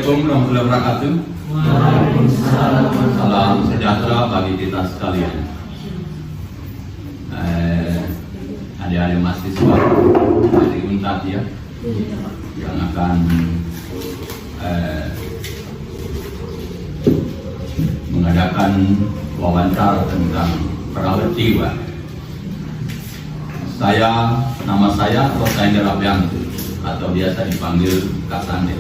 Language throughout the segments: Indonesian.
Assalamualaikum warahmatullahi wabarakatuh. Waalaikumsalam. Salam sejahtera bagi kita sekalian. Adik-adik mahasiswa dari UNTAD ya, yang akan mengadakan wawancara tentang perawat jiwa. Nama saya Rosainde Rabianto atau biasa dipanggil Kak Sande.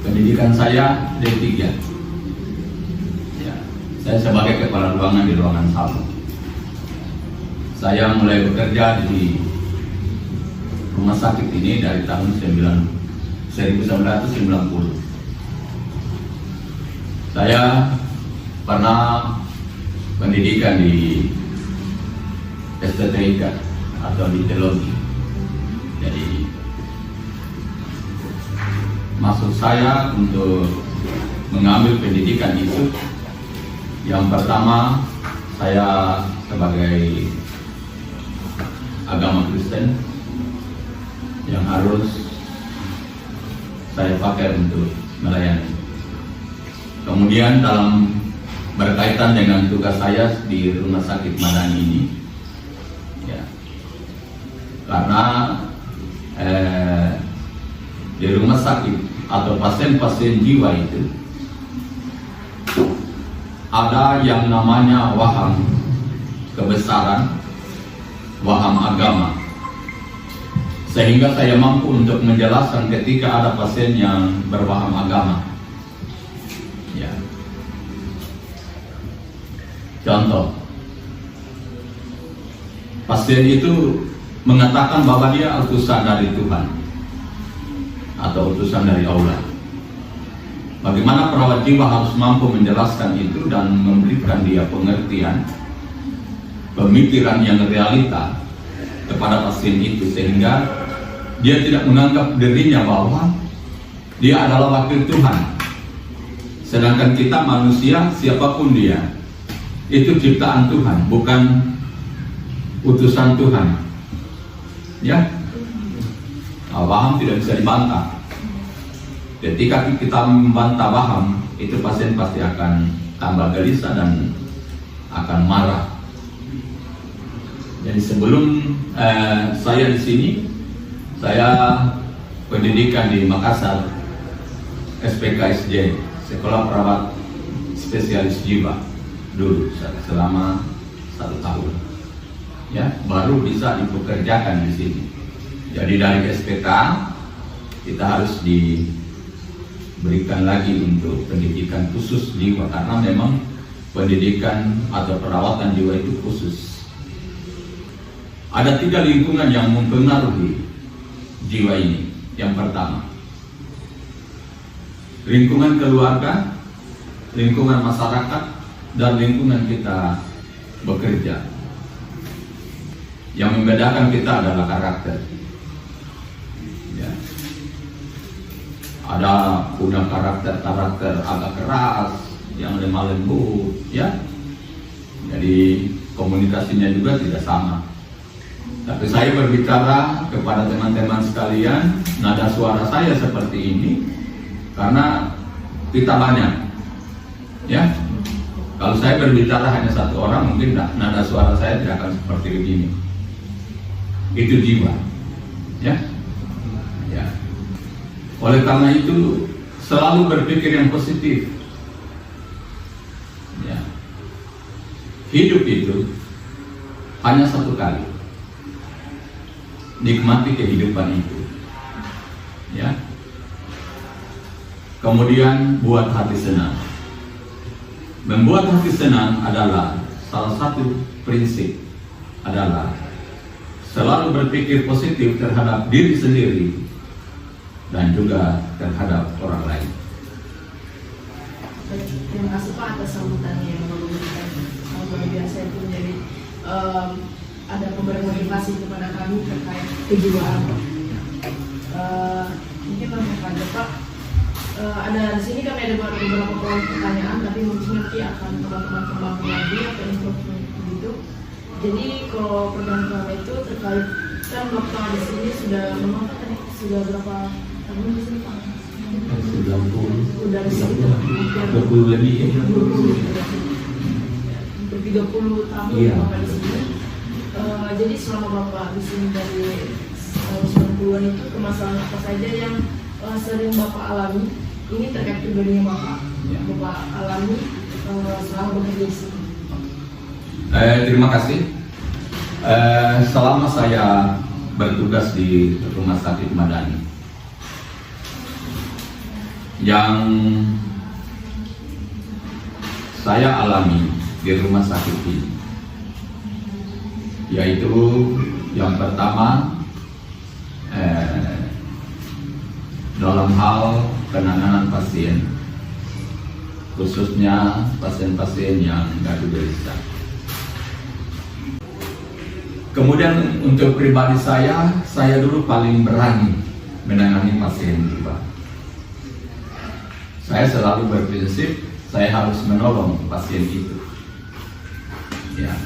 Pendidikan saya D3. Ya, saya sebagai kepala ruangan di ruangan 1. Saya mulai bekerja di rumah sakit ini dari tahun 1990. Saya pernah pendidikan di STTIK atau di teologi. Jadi maksud saya untuk mengambil pendidikan itu, yang pertama saya sebagai agama Kristen yang harus saya pakai untuk melayani. Kemudian dalam berkaitan dengan tugas saya di rumah sakit Madani ini, ya, karena di rumah sakit atau pasien-pasien jiwa itu ada yang namanya waham kebesaran, waham agama, sehingga saya mampu untuk menjelaskan ketika ada pasien yang berwaham agama. Ya. Contoh, pasien itu mengatakan bahwa dia utusan dari Tuhan atau utusan dari Allah. Bagaimana perawat jiwa harus mampu menjelaskan itu dan memberikan dia pengertian, pemikiran yang realita kepada pasien itu, sehingga dia tidak menganggap dirinya bahwa dia adalah wakil Tuhan, sedangkan kita manusia, siapapun dia, itu ciptaan Tuhan, bukan utusan Tuhan. Ya, paham tidak bisa dibantah. Ketika kita membantah paham, itu pasien pasti akan tambah gelisah dan akan marah. Jadi sebelum saya di sini, saya pendidikan di Makassar, SPKSJ, Sekolah Perawat Spesialis Jiwa dulu selama 1 tahun. Ya, baru bisa dipekerjakan di sini. Jadi dari SPK kita harus diberikan lagi untuk pendidikan khusus jiwa, karena memang pendidikan atau perawatan jiwa itu khusus. Ada 3 lingkungan yang mempengaruhi jiwa ini. Yang pertama, lingkungan keluarga, lingkungan masyarakat, dan lingkungan kita bekerja. Yang membedakan kita adalah karakter. Ya. Ada punya karakter agak keras, yang lemah lembut, ya. Jadi komunikasinya juga tidak sama. Tapi saya berbicara kepada teman-teman sekalian, nada suara saya seperti ini karena kita banyak. Ya. Kalau saya berbicara hanya 1 orang, mungkin nada suara saya tidak akan seperti begini. Itu jiwa. Ya. Ya. Oleh karena itu selalu berpikir yang positif. Ya. Hidup itu hanya 1 kali. Nikmati kehidupan itu. Ya. Kemudian buat hati senang. Membuat hati senang adalah salah satu prinsip, adalah selalu berpikir positif terhadap diri sendiri dan juga terhadap orang lain. Terima kasih Pak atas sambutannya yang memberikan luar biasa itu. Jadi ada pemberian motivasi kepada kami terkait kejiwaan. Mungkin langsung saja Pak. Ada di sini kami ada beberapa pertanyaan, tapi mungkin nanti akan teman-teman kembangkan lagi atau info begitu. Jadi kalau pertanyaan pertama itu terkait, kan Bapak di sini sudah berapa tahun di sini Pak? dari sini hampir 20 lebih ya. 30 tahun Iya. Bapak di sini. Jadi selama Bapak di sini dari tahun 90-an itu permasalahan apa saja yang sering Bapak alami? Ini terkait pribadinya Bapak. Iya. Bapak alami selama bekerja di sini. Terima kasih. Selama saya bertugas di Rumah Sakit Madani, yang saya alami di rumah sakit ini, yaitu yang pertama dalam hal penanganan pasien, khususnya pasien-pasien yang gaduh gelisah. Kemudian untuk pribadi saya dulu paling berani menangani pasien jiwa. Saya selalu berprinsip saya harus menolong pasien itu. Ya.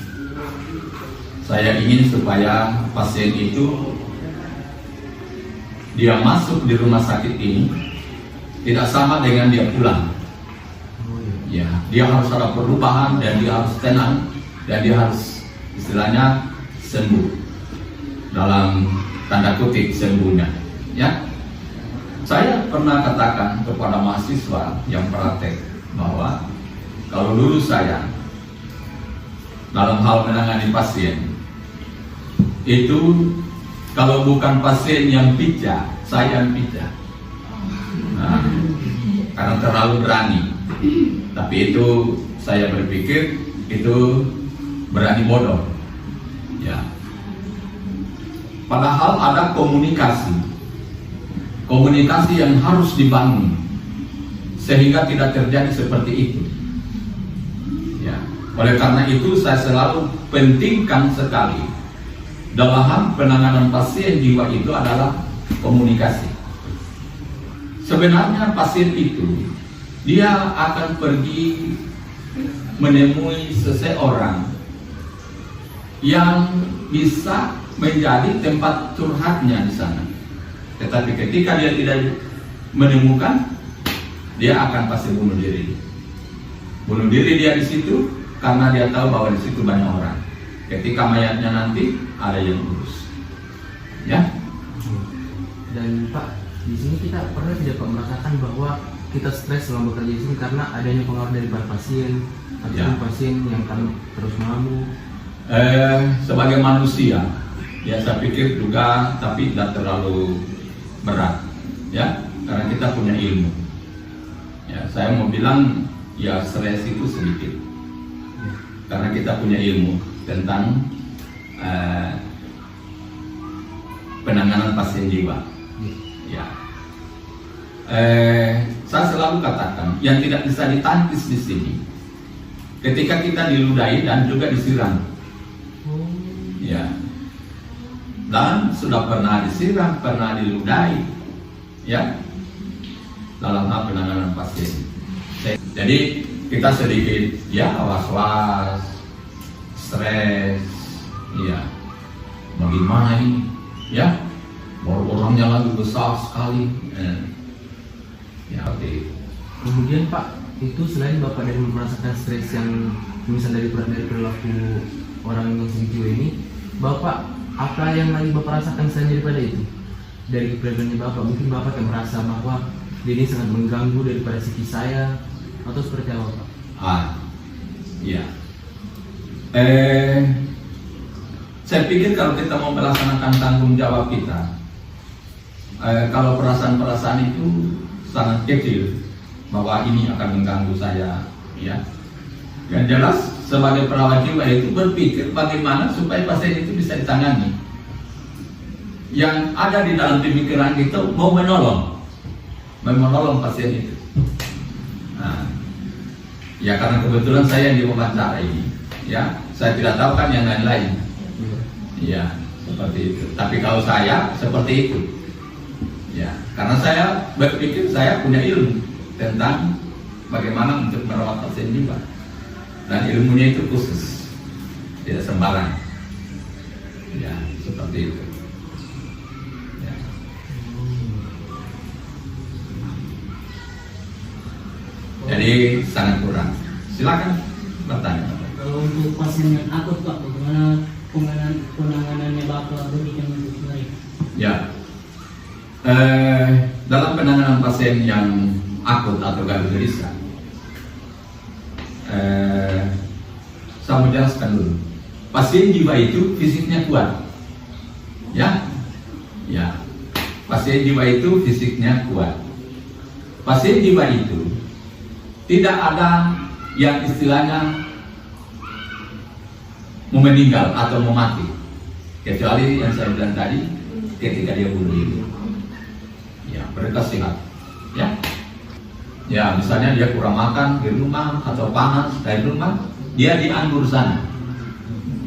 Saya ingin supaya pasien itu dia masuk di rumah sakit ini tidak sama dengan dia pulang. Ya, dia harus ada perubahan dan dia harus tenang dan dia harus istilahnya sembuh, dalam tanda kutip sembuhnya. Ya, saya pernah katakan kepada mahasiswa yang praktek bahwa kalau dulu saya dalam hal menangani pasien itu, kalau bukan pasien yang pijak, saya yang pijak. Nah, karena terlalu berani. Tapi itu saya berpikir itu berani bodoh. Ya. Padahal ada komunikasi yang harus dibangun sehingga tidak terjadi seperti itu. Ya. Oleh karena itu saya selalu pentingkan sekali dalam penanganan pasien jiwa itu adalah komunikasi. Sebenarnya pasien itu dia akan pergi menemui seseorang yang bisa menjadi tempat curhatnya di sana. Tetapi ketika dia tidak menemukan, dia akan pasti bunuh diri. Bunuh diri dia di situ karena dia tahu bahwa di situ banyak orang. Ketika mayatnya nanti ada yang urus. Ya. Dan Pak, di sini kita pernah tidak Pak merasakan bahwa kita stres selama bekerja di sini karena adanya pengaruh dari para pasien atau Ya. pasien yang kan terus mengamuk. Sebagai manusia, ya saya pikir juga, tapi tidak terlalu berat, ya, karena kita punya ilmu. Ya, saya mau bilang, ya stres itu sedikit, karena kita punya ilmu tentang penanganan pasien jiwa. Ya, saya selalu katakan, yang tidak bisa ditangkis di sini, ketika kita diludahi dan juga disiram. Ya, dan sudah pernah disiram, pernah diludahi, ya, dalam hal penanganan pasien. Jadi kita sedikit, ya, was-was, stres, ya, bagaimana ini, ya, orangnya lagi besar sekali, ya, oke. Kemudian Pak, itu selain Bapak dari merasakan stres yang misal dari perilaku orang yang sensitif ini, Bapak apa yang lagi Bapak rasakan selain daripada itu? Dari kepribadiannya Bapak, mungkin Bapak yang merasa bahwa ini sangat mengganggu daripada psikis saya, atau seperti apa Pak? Ya. Saya pikir kalau kita mau melaksanakan tanggung jawab kita, kalau perasaan-perasaan itu sangat kecil bahwa ini akan mengganggu saya, ya. Yang jelas sebagai perawat jiwa itu berpikir bagaimana supaya pasien itu bisa ditangani. Yang ada di dalam pemikiran kita mau menolong pasien itu. Nah, ya karena kebetulan saya yang diwawancara ini, ya, saya tidak tahu kan yang lain-lain. Ya, seperti itu. Tapi kalau saya seperti itu, ya, karena saya berpikir saya punya ilmu tentang bagaimana untuk merawat pasien jiwa. Dan ilmunya itu khusus, tidak sembarang. Ya, seperti itu. Ya. Jadi sangat kurang. Silakan bertanya. Kalau untuk pasien yang akut Pak, bagaimana penanganannya Bapak berikan untuk mereka? Ya, dalam penanganan pasien yang akut atau gangguan gelisah, saya mau jelaskan dulu. Pasien jiwa itu fisiknya kuat, ya, pasien jiwa itu fisiknya kuat. Pasien jiwa itu tidak ada yang istilahnya mau meninggal atau mau mati, kecuali yang saya bilang tadi, ketika dia bunuh diri. Ya, mereka sehat. Ya, misalnya dia kurang makan di rumah atau panas dari rumah, dia dianggur sana.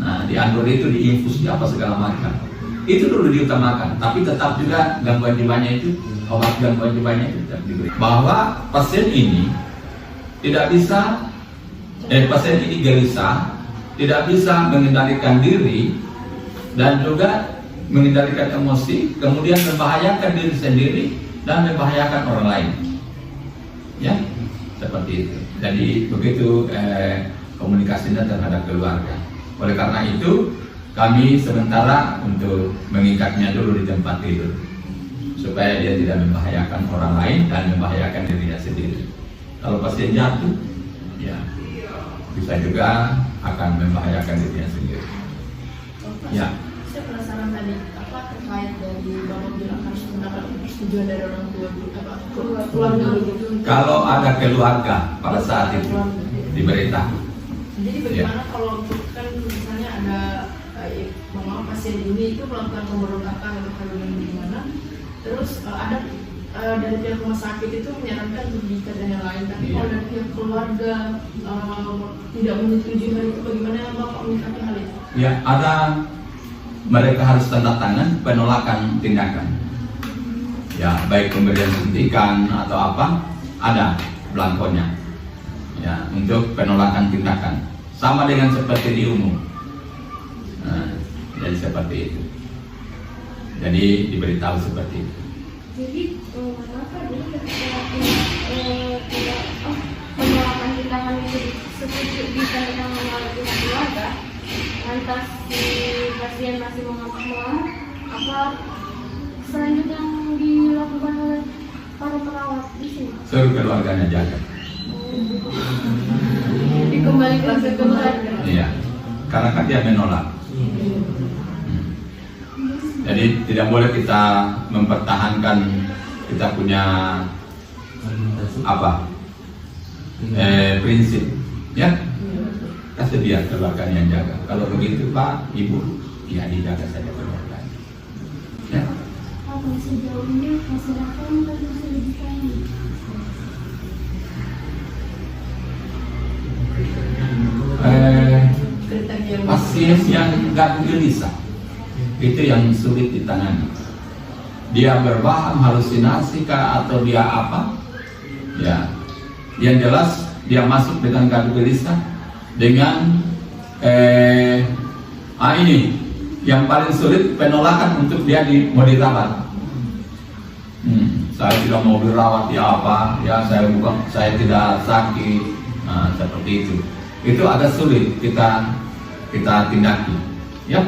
Nah, dianggur itu diinfus di apa segala macam. Itu dulu diutamakan, tapi tetap juga gangguan jiwanya itu, obat gangguan jiwanya itu tetap diberi. Bahwa pasien ini tidak bisa, pasien ini gelisah, tidak bisa mengendalikan diri dan juga mengendalikan emosi, kemudian membahayakan diri sendiri dan membahayakan orang lain. Ya, seperti itu. Jadi begitu komunikasinya terhadap keluarga. Oleh karena itu, kami sementara untuk mengikatnya dulu di tempat tidur, supaya dia tidak membahayakan orang lain dan membahayakan dirinya sendiri. Kalau pasien jatuh, ya bisa juga akan membahayakan dirinya sendiri. Ya. Saya penasaran tadi apa terkait dari Bapak bilang harus mendapat persetujuan dari orang tua, keluarga begitu. Kalau ada keluarga pada saat itu diberitahu. Jadi bagaimana kalau kan misalnya ada mama pasien ini itu melakukan pemberontakan atau kandungan bagaimana, terus ada dari pihak rumah sakit itu menyarankan untuk diikat dan yang lain, tapi kalau dari pihak keluarga tidak menyetujui hal itu, bagaimana Bapak menyikapi hal itu? Ya, ada, mereka harus tanda tangan penolakan tindakan. Ya, baik pemberian suntikan atau apa, ada belangkonya. Ya, untuk penolakan tindakan. Sama dengan seperti di umum. Nah, jadi seperti itu. Jadi diberitahu seperti itu. Jadi kenapa dulu ketika tidak penolakan tindakan itu setuju ditanyakan oleh pihak keluarga, lantas si pasien masih mengamuk, apa selanjutnya yang dilakukan oleh para perawat di sini? Suruh keluarganya jaga. Dikembalikan ke keluarga. Iya, karena kan dia menolak. Jadi tidak boleh kita mempertahankan kita punya apa prinsip, ya, kasih biar keluarganya yang jaga. Kalau begitu Pak, Ibu, ya dijaga saja keluarganya. Ya. Apa sejauh ini masyarakat masih bisa ini? Pasien yang gangguan gelisah itu yang sulit ditangani. Dia berwaham, halusinasi kah atau dia apa? Ya, yang jelas dia masuk dengan gangguan gelisah dengan ini yang paling sulit, penolakan untuk dia mau dirawat. Saya tidak mau dirawat, ya apa? Ya saya tidak sakit. Nah, seperti itu. Itu agak sulit kita tindaki, ya.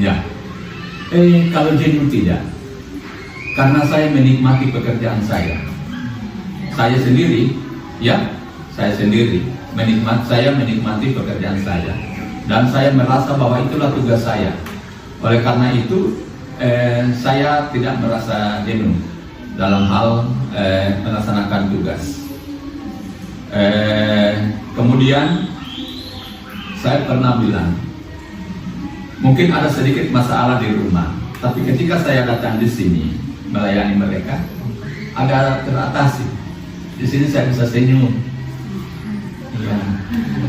Ya, kalau jenuh tidak, karena saya menikmati pekerjaan saya. Saya sendiri, ya, saya menikmati pekerjaan saya, dan saya merasa bahwa itulah tugas saya. Oleh karena itu, saya tidak merasa jenuh dalam hal melaksanakan tugas. Kemudian saya pernah bilang, mungkin ada sedikit masalah di rumah, tapi ketika saya datang di sini melayani mereka, agak teratasi. Di sini saya bisa senyum, ya.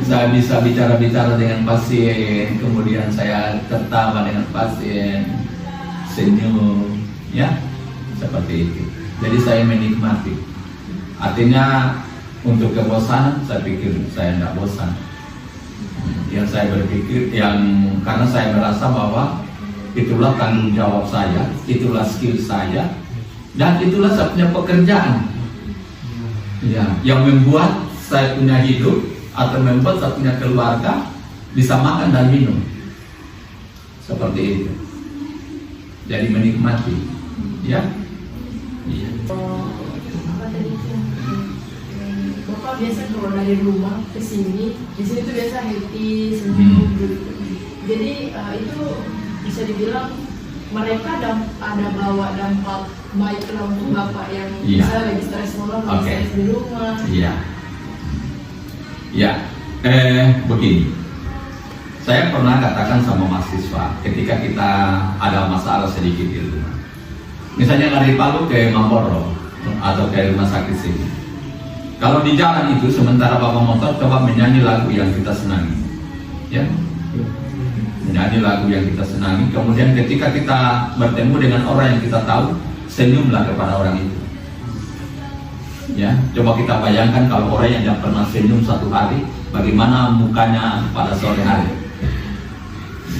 Saya bisa bicara-bicara dengan pasien, kemudian saya tertawa dengan pasien, senyum, ya, seperti itu. Jadi saya menikmati. Artinya untuk kebosanan, saya pikir saya tidak bosan. yang saya berpikir, karena saya merasa bahwa itulah tanggung jawab saya, itulah skill saya, dan itulah saya punya pekerjaan, ya, yang membuat saya punya hidup atau membuat saya punya keluarga bisa makan dan minum, seperti itu. Jadi menikmati, ya. Iya. Apa tadi itu? Bapak biasa kalau dari rumah ke sini, di sini tuh biasa happy, senyum gitu. Jadi itu bisa dibilang mereka ada bawa dampak baik lah untuk Bapak yang Iya. bisa lagi stres malam, lagi Oke. stres di rumah. Iya. Ya, begini. Saya pernah katakan sama mahasiswa ketika kita ada masalah sedikit di rumah. Misalnya dari Palu ke Mamboro atau ke rumah sakit sini. Kalau di jalan itu sementara bawa motor coba menyanyi lagu yang kita senangi, ya, menyanyi lagu yang kita senangi. Kemudian ketika kita bertemu dengan orang yang kita tahu, senyumlah kepada orang itu. Ya, coba kita bayangkan kalau orang yang tidak pernah senyum satu hari, bagaimana mukanya pada sore hari.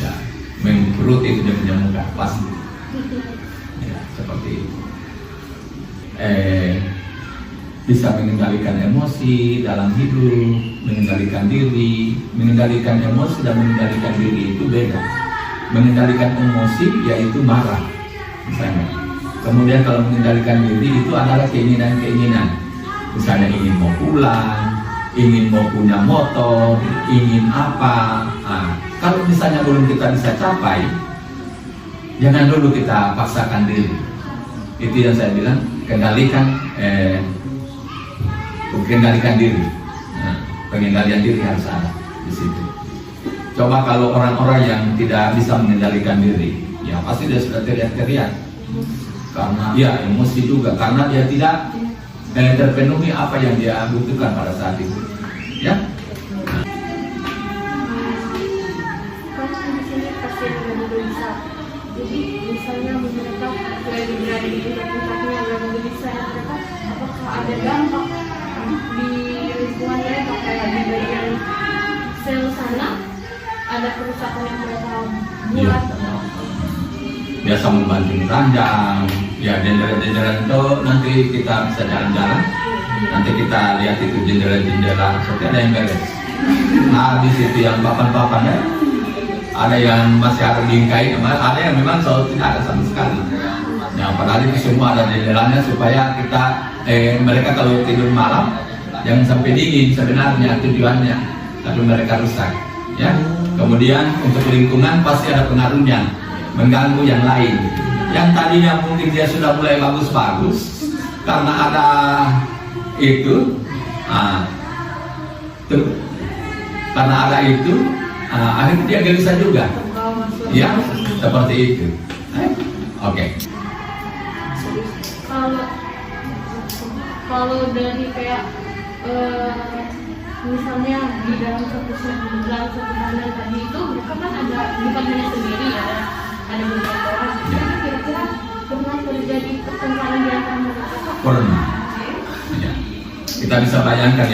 Ya, mengkerut itu dia punya muka pasti. Ya, seperti itu. Bisa mengendalikan emosi dalam hidup, mengendalikan diri, mengendalikan emosi dan mengendalikan diri itu beda. Mengendalikan emosi yaitu marah, misalnya. Kemudian kalau mengendalikan diri itu adalah keinginan-keinginan, misalnya ingin mau pulang, ingin mau punya motor, ingin apa. Nah, kalau misalnya belum kita bisa capai, jangan dulu kita paksakan diri. Itu yang saya bilang, kendalikan diri. Nah, pengendalian diri harus ada di situ. Coba kalau orang-orang yang tidak bisa mengendalikan diri, ya pasti dia sudah teriak-teriak. Karena ya emosi juga, karena dia tidak terpenuhi apa yang dia butuhkan pada saat itu. Ya. Kan di sini pasien lagi gelisah. Jadi misalnya mereka lagi berada di puncak-puncaknya lagi gelisah, mereka apakah ada dampak di lingkungan mereka kayak di bagian sel sana ada kerusakan yang mereka buat? Biasa membanting ranjang, ya jendela-jendela itu nanti kita bisa jalan-jalan, nanti kita lihat itu jendela-jendela seperti ada yang beres. Nah di situ yang papan-papan ya, ada yang masih harus diingkai, ada yang memang tidak ada sama sekali. Ya padahal itu semua ada jendelanya supaya kita mereka kalau tidur malam jangan sampai dingin sebenarnya tujuannya, tapi mereka rusak. Ya, kemudian untuk lingkungan pasti ada pengaruhnya, mengganggu yang lain. Yang tadinya mungkin dia sudah mulai bagus-bagus karena ada itu, karena ada itu, akhirnya dia gelisah juga. Ya, seperti itu. Oke. Kalau dari kayak misalnya di dalam satu tahanan tadi itu mereka kan ada bukan hanya sendiri ya, ada beberapa orang. Kira-kira pernah terjadi pertentangan di antara mereka? Pernah. Ya. Kita bisa bayangkan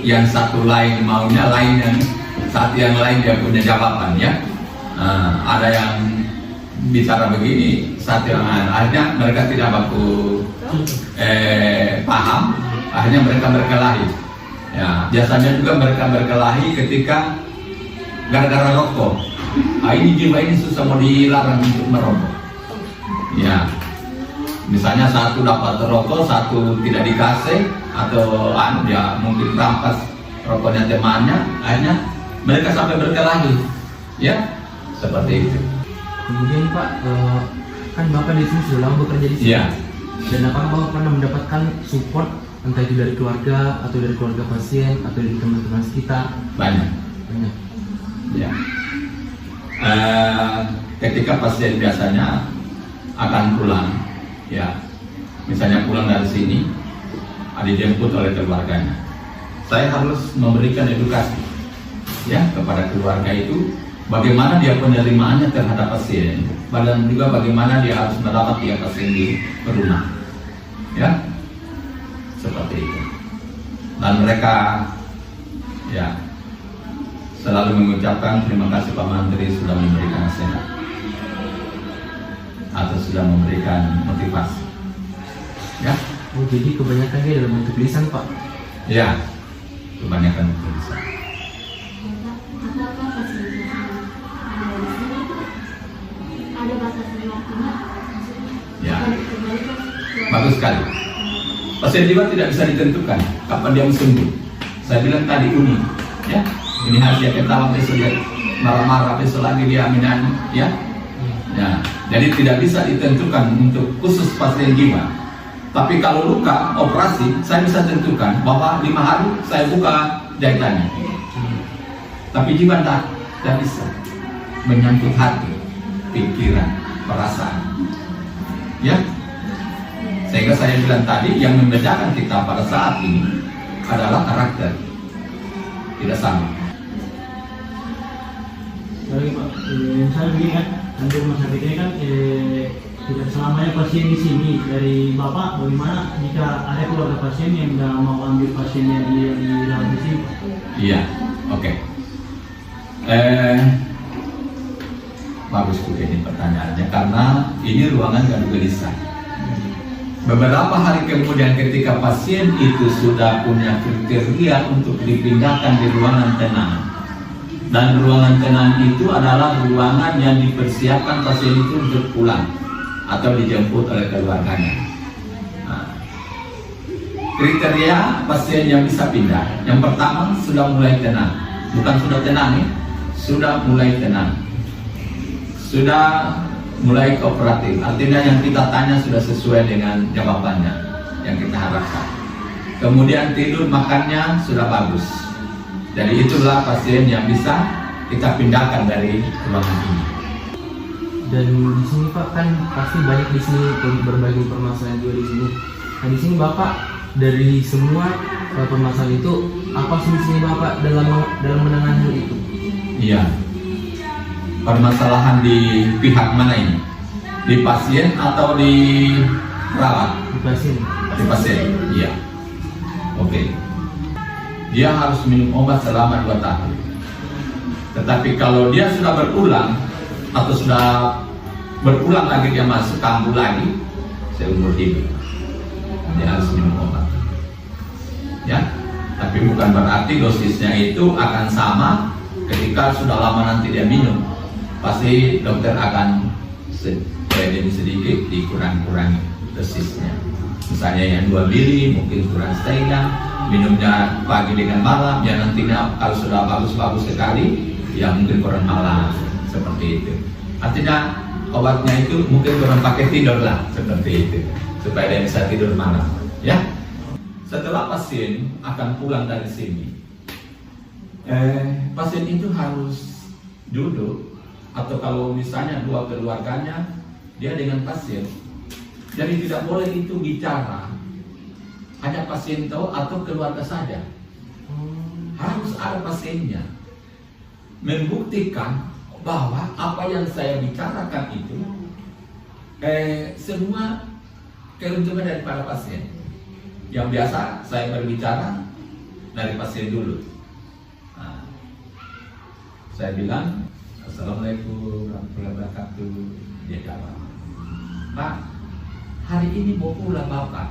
yang satu lain maunya lain, yang saat yang lain dia punya jawaban ya. Ada yang bicara begini, saat yang akhirnya mereka tidak baku paham, akhirnya mereka berkelahi. Ya, biasanya juga mereka berkelahi ketika gara-gara rokok. Ini jiwa ini susah mau dilarang untuk merokok. Ya, misalnya satu dapat rokok, satu tidak dikasih, atau dia mungkin rampas rokoknya temannya, akhirnya mereka sampai berkelahi. Ya, seperti itu. Kemudian Pak, kan Bapak di sini sudah lama bekerja di sini. Iya. Dan apakah Bapak pernah mendapatkan support entah itu dari keluarga atau dari keluarga pasien atau dari teman-teman sekitar? Banyak. Ya. Ketika pasien biasanya akan pulang, ya, misalnya pulang dari sini, dijemput oleh keluarganya. Saya harus memberikan edukasi, ya, kepada keluarga itu, bagaimana dia penerimaannya terhadap pasien, dan juga bagaimana dia harus merawat dia pasien di rumah, ya, seperti itu. Dan mereka, ya, selalu mengucapkan terima kasih Pak Menteri sudah memberikan nasihat atau sudah memberikan motivasi. Ya, Oh, jadi kebanyakan dia dalam bentuk lisan, Pak. ya, kebanyakan tulisan. Apakah fasilitas yang ada di sini ada batasan waktunya? Ya. Akan dikembalikan ke- Bagus sekali. Pasien jiwa tidak bisa ditentukan kapan dia sembuh. Saya bilang tadi unik, ya. Ini harus dia ketawa besok dia marah-marah, besok lagi dia menyanyi, ya. Ya. Jadi tidak bisa ditentukan untuk khusus pasien jiwa. Tapi kalau luka operasi, saya bisa tentukan bahwa 5 hari saya buka jahitannya. Tapi jiwa tidak bisa menyangkut hati, pikiran, perasaan. Ya. Sehingga saya bilang tadi yang membedakan kita pada saat ini adalah karakter. Tidak sama. Sorry Pak, misalnya begini kan, nanti rumah sakit ini kan tidak selamanya pasien di sini. Dari Bapak, bagaimana jika ada keluarga pasien yang tidak mau ambil pasiennya di dalam di sini? Pak? Iya, oke. Bagus juga ini pertanyaannya karena ini ruangan gadu gelisah. Beberapa hari kemudian ketika pasien itu sudah punya kriteria untuk dipindahkan di ruangan tenang, dan ruangan tenang itu adalah ruangan yang dipersiapkan pasien itu untuk pulang atau dijemput oleh keluarganya. Nah, kriteria pasien yang bisa pindah, yang pertama sudah mulai tenang, bukan sudah tenang ya, sudah mulai tenang, sudah mulai kooperatif, artinya yang kita tanya sudah sesuai dengan jawabannya yang kita harapkan. Kemudian tidur makannya sudah bagus. Jadi itulah pasien yang bisa kita pindahkan dari ruangan ini. Dan di sini Pak kan pasti banyak di sini berbagai permasalahan juga di sini. Nah di sini Bapak dari semua permasalahan itu apa solusi Bapak dalam menangani hal itu? Iya. Permasalahan di pihak mana ini? Di pasien atau di perawat? Di pasien. Di pasien. Iya. Oke. Dia harus minum obat selama 2 tahun. Tetapi kalau dia sudah berulang atau sudah berulang lagi dia masuk kambuh lagi, seumur hidup dia harus minum obat. Ya. Tapi bukan berarti dosisnya itu akan sama ketika sudah lama nanti dia minum. Pasti dokter akan sedikit dikurangi dosisnya. Misalnya yang 2 mili mungkin kurang setengah, minumnya pagi dengan malam, ya nantinya kalau sudah bagus-bagus sekali, ya mungkin kurang malam, seperti itu. Artinya obatnya itu mungkin kurang pakai tidur lah, seperti itu, supaya dia bisa tidur malam. Ya. Setelah pasien akan pulang dari sini, pasien itu harus duduk. Atau kalau misalnya 2 keluarganya, dia dengan pasien. Jadi tidak boleh itu bicara hanya pasien tahu atau keluarga saja. Harus ada pasiennya. Membuktikan bahwa apa yang saya bicarakan itu semua keuntungan daripada pasien. Yang biasa saya berbicara dari pasien dulu. Nah, saya bilang Assalamualaikum warahmatullahi wabarakatuh. Dia jawab, Pak, hari ini mau pulang Bapak?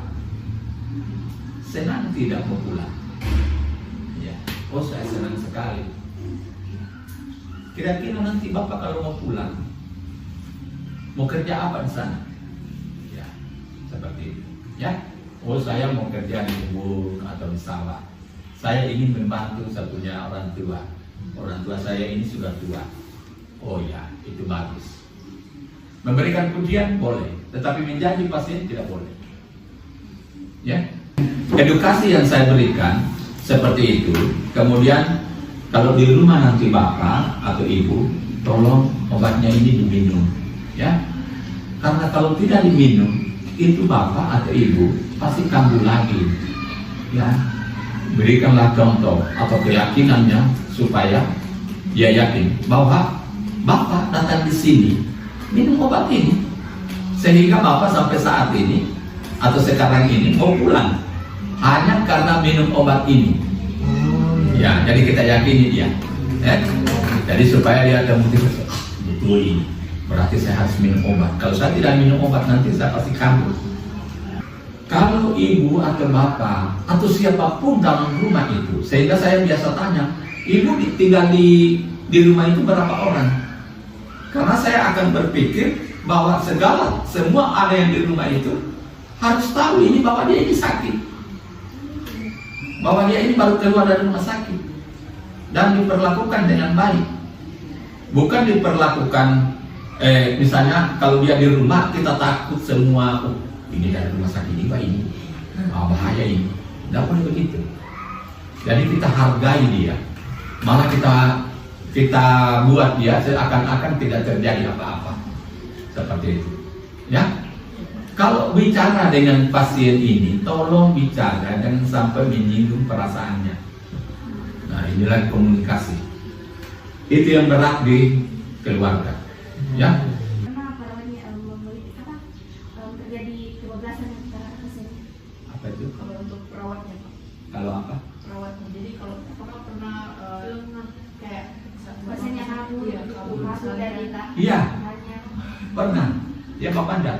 Senang tidak mau pulang? Ya, oh saya senang sekali. Kira-kira nanti Bapak kalau mau pulang, mau kerja apa di sana? Ya, seperti itu. Ya, oh saya mau kerja di kebun atau di sawah. Saya ingin membantu satunya orang tua. Orang tua saya ini sudah tua. Oh ya, itu bagus. Memberikan pujian boleh, tetapi menjanji pasien tidak boleh. Ya, edukasi yang saya berikan seperti itu. Kemudian kalau di rumah nanti bapak atau ibu, tolong obatnya ini diminum, ya. Karena kalau tidak diminum, itu bapak atau ibu pasti kambuh lagi, ya. Berikanlah contoh atau keyakinannya supaya dia yakin bahwa Bapak datang di sini minum obat ini, sehingga Bapak sampai saat ini atau sekarang ini mau pulang hanya karena minum obat ini. Ya, jadi kita yakini dia. Jadi supaya dia ada motivasi, betul ini, berarti saya harus minum obat. Kalau saya tidak minum obat nanti saya pasti kambuh. Kalau ibu atau bapak atau siapapun dalam rumah itu, sehingga saya biasa tanya, ibu tinggal di rumah itu berapa orang? Karena saya akan berpikir bahwa semua ada yang di rumah itu harus tahu ini bahwa dia ini sakit, bahwa dia ini baru keluar dari rumah sakit, dan diperlakukan dengan baik. Bukan diperlakukan misalnya kalau dia di rumah kita takut semua, oh, ini dari rumah sakit ini bahaya ini. Tidak boleh begitu. Jadi kita hargai dia, malah kita buat dia seakan-akan tidak terjadi apa-apa, seperti itu. Ya, kalau bicara dengan pasien ini, tolong bicara jangan sampai menyinggung perasaannya. Nah, inilah komunikasi. Itu yang berat di keluarga. Ya. Karena terjadi kebablasan antara pasien. Apa itu? Kalau untuk perawatnya Pak. Kalau apa? Perawatnya. Jadi kalau apakah pernah kayak Pasien yang kabur, iya, kabur masuk dari misalnya. Iya, hanya pernah. Dia bapak anda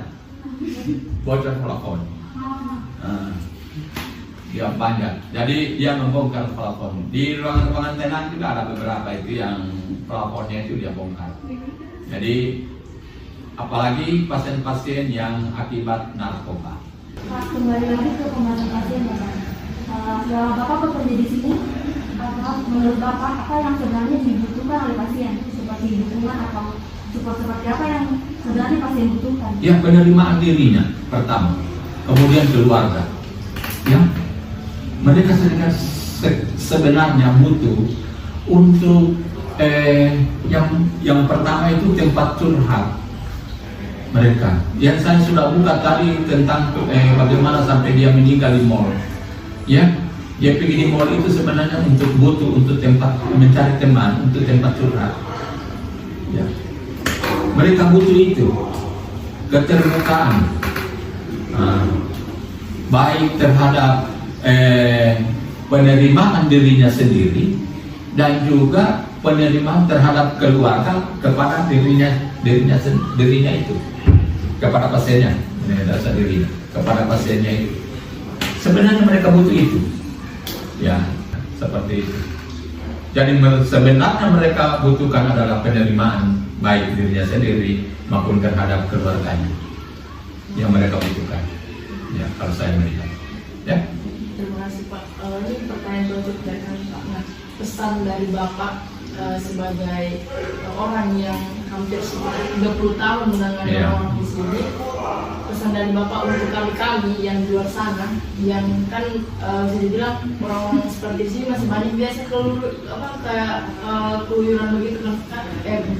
bocor plafon. Dia panjang. Jadi dia membongkar plafon. Di ruangan-ruangan tenang juga ada beberapa itu yang plafonnya itu dia bongkar. Jadi apalagi pasien-pasien yang akibat narkoba. Pak, kembali lagi ke pembahasan pasien Bapak. Selama Bapak bekerja di sini, menurut Bapak apa yang sebenarnya dibutuhkan oleh pasien? Seperti dukungan atau support seperti apa yang sebenarnya pasien butuhkan? Ya, penerimaan dirinya pertama, kemudian keluarga. Ya, mereka sebenarnya butuh untuk yang pertama itu tempat curhat mereka. Yang saya sudah buka tadi tentang bagaimana sampai dia meninggal di mall. Ya, dia pergi di mall itu sebenarnya untuk tempat mencari teman, untuk tempat curhat. Ya, mereka butuh itu keterbukaan, baik terhadap penerimaan dirinya sendiri dan juga penerimaan terhadap keluarga kepada dirinya itu, kepada pasiennya, dirinya kepada pasiennya itu. Sebenarnya mereka butuh itu, ya, seperti itu. Jadi sebenarnya mereka butuhkan adalah penerimaan baik dirinya sendiri maupun terhadap keluarganya yang mereka butuhkan. Ya, kalau saya melihat. Ya. Terima kasih Pak. Ini pertanyaan berikut dari kami Pak. Nah, pesan dari Bapak sebagai orang yang hampir 30 tahun menangani orang di sini, pesan dari Bapak untuk kami yang di luar sana, yang kan bisa dibilang orang-orang seperti di sini masih banyak biasa keluyuran begitu kan,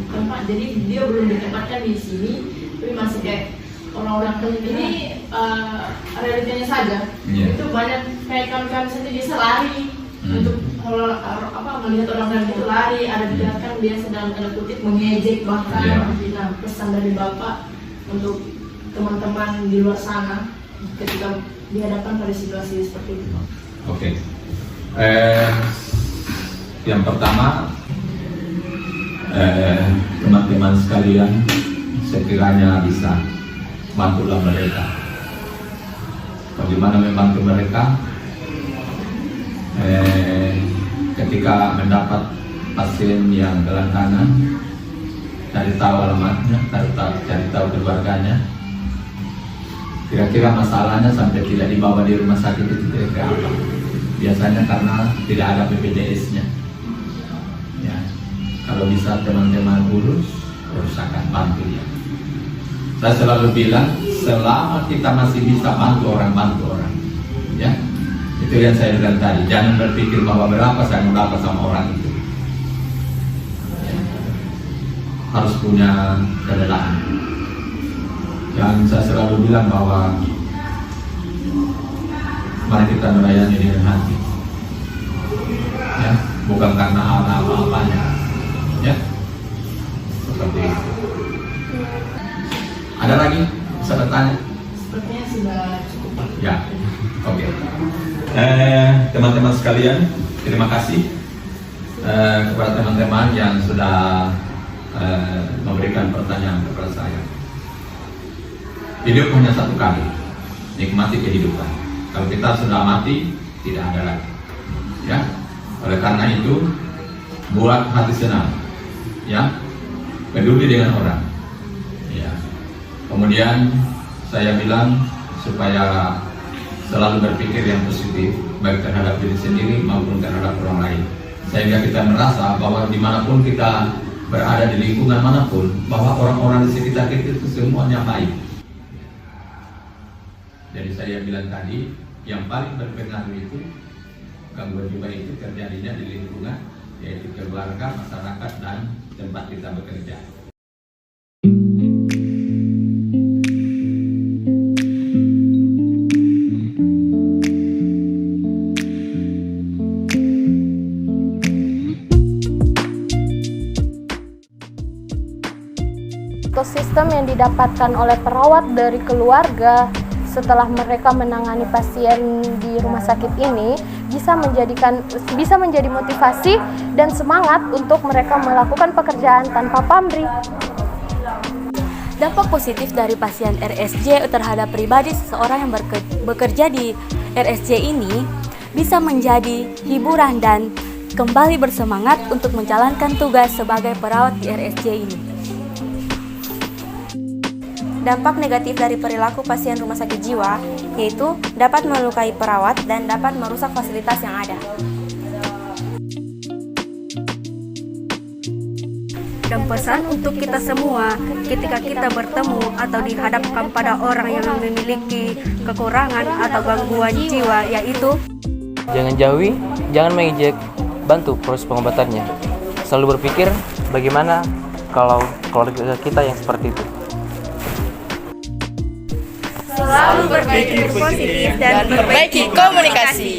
tempat. Jadi dia belum ditempatkan di sini, tapi masih kayak orang-orang ini realitanya saja. Itu banyak kayak kami sendiri bisa lari untuk melihat orang itu lari, ada dikatakan dia sedang tanda kutip mengejek bahkan. Nah, pesan dari Bapak untuk teman-teman di luar sana ketika dihadapkan pada situasi seperti itu. Oke. Yang pertama, teman-teman sekalian, sekiranya bisa bantulah mereka. Bagaimana membantu mereka? Ketika mendapat pasien yang gelandangan, cari tahu alamatnya, cari tahu keluarganya. Kira-kira masalahnya sampai tidak dibawa di rumah sakit itu kira-kira apa? Biasanya karena tidak ada BPJS-nya. Ya, kalau bisa teman-teman usahakan bantu dia. Saya selalu bilang, selama kita masih bisa bantu orang, ya. Itu yang saya bilang tadi. Jangan berpikir bahwa berapa saya mau dapat sama orang itu. Ya. Harus punya kerelaan. Yang saya selalu bilang bahwa mari kita melayani dengan hati. Ya, bukan karena apa-apanya. Ya. Seperti itu. Ada lagi? Bisa bertanya? Sepertinya sudah cukup Pak. Ya, oke. Teman-teman sekalian, terima kasih kepada teman-teman yang sudah memberikan pertanyaan kepada saya. Hidup hanya satu kali, nikmati kehidupan. Kalau kita sudah mati, tidak ada lagi. Ya, oleh karena itu buat hati senang, ya, peduli dengan orang. Ya. Kemudian saya bilang supaya selalu berpikir yang positif, baik terhadap diri sendiri maupun terhadap orang lain, sehingga kita merasa bahwa dimanapun kita berada di lingkungan manapun, bahwa orang-orang di sekitar kita itu semuanya baik. Jadi saya bilang tadi, yang paling berpengaruh itu gangguan jiwa itu terjadinya di lingkungan, yaitu keluarga, masyarakat, dan tempat kita bekerja. Ekosistem yang didapatkan oleh perawat dari keluarga setelah mereka menangani pasien di rumah sakit ini bisa menjadi motivasi dan semangat untuk mereka melakukan pekerjaan tanpa pamrih. Dampak positif dari pasien RSJ terhadap pribadi seseorang yang bekerja di RSJ ini bisa menjadi hiburan dan kembali bersemangat untuk menjalankan tugas sebagai perawat di RSJ ini. Dampak negatif dari perilaku pasien rumah sakit jiwa yaitu dapat melukai perawat dan dapat merusak fasilitas yang ada. Dan pesan untuk kita semua ketika kita bertemu atau dihadapkan pada orang yang memiliki kekurangan atau gangguan jiwa, yaitu Jangan jauhi, jangan mengejek, bantu proses pengobatannya. Selalu berpikir bagaimana kalau keluarga kita yang seperti itu. Selalu berpikir positif dan Perbaiki komunikasi.